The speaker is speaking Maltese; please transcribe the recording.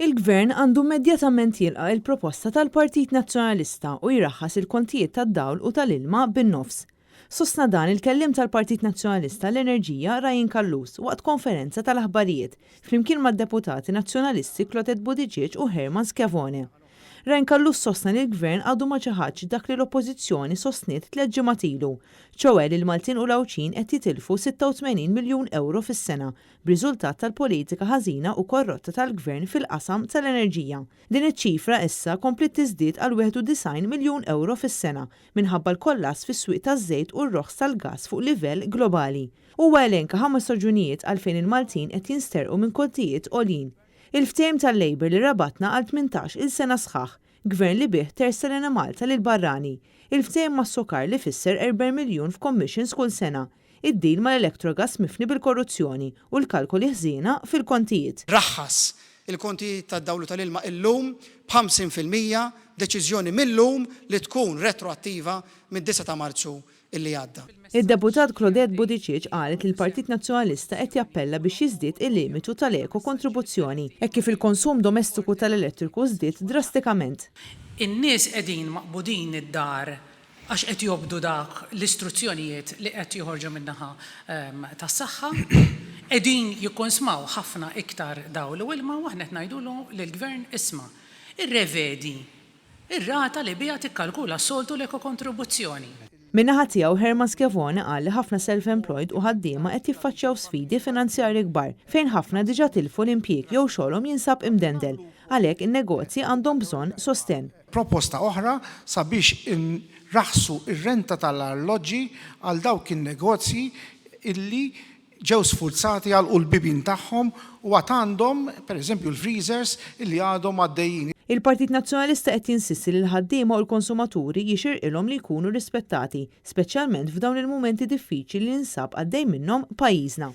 Il-Gvern għandu immedjatament jilqa' il-proposta tal-Partit Nazzjonalista u jraħħas il-kontijiet tad-dawl u tal-ilma bin-nofs. Sostna dan il-kellim tal-Partit Nazzjonalista l-Enerġija Rajin Kallus waqt konferenza tal-aħbarijiet flimkien mad-deputati nazzjonalisti Clotet Buttigieg u Herman Schiavone. Rajin Kallus sostna li l-Gvern għadu ma ċaħax dak li l-Oppożizzjoni sostniet 3 ġimgħat ilu, ċewwe li l-Maltin u l-Awċin qed jitilfu 86 miljun euro fis-sena b'riżultat tal-politika ħażina u korrotta tal-Gvern fil-qasam tal-enerġija. Din iċ-ċifra issa komplet tiżdied għal 91 miljun euro fis-sena minħabba l-kollass fis-swieq taż-żejt u r-roħs tal-gass fuq livell globali. Huwa elenka 5 raġunijiet għalfejn il-Maltin qed jinsterqu minn kontijiet għolin. Il-ftehim tal-Labor li rabatna għal 18 il-sena sħaħ, Gvern li bih terselena Malta lil barrani. Il-ftehim mas-sokar li fisser 4 miljun f'commissions kull sena. Id-dil mal-Electrogas mifni bil-korruzzjoni u l-kalkoli ħżiena fil-kontijiet. Raħħas il-kontijiet tad-dawlu tal-ilma illum b'50% deċiżjoni mill-lum li tkun retroattiva mid-9 ta' Marzu illi għadda. Id-deputat Clotet Buttigieg qalet li l-Partit Nazzjonalista qed jappella biex jiżdied il-limitu tal-eko kontribuzzjoni hekk kif il-konsum domestiku tal-elettriku żdied drastikament. In-nies qegħdin maqbudin id-dar għax qed jobdu dak l-istruzzjonijiet li qed joħorġu min-naħa tas-saħħa, qegħdin jikkonsmaw ħafna iktar dawl u ilma u aħna qed ngħidulu lill-Gvern isma' irrevedi ir-rata li biha tikkalkula s-soltu l-eko kontribuzzjoni. Min-naħa tiegħu Herman Schiavone qal li ħafna self-employed u ħaddiema qed jiffaċċjaw sfidi finanzjarji kbar fejn ħafna diġà tilfu l-impjieg jew xogħolhom jinsab imdendel. Għalhekk in-negozji għandhom bżonn sosten. Proposta oħra sabiex raħsu ir-renta tal-arloġġi għal dawk in-negozji illi ġew sfurzati għal l-bibin tagħhom u għad għandhom, pereżempju l-freezers illi għadhom għaddejjin. Il-Partit Nazzjonalista qed jinsisti li l-ħaddiema u l-konsumaturi jixirqilhom li jkunu rispettati, speċjalment f'dawn il-mumenti diffiċli li nsab għaddej minnhom pajjiżna.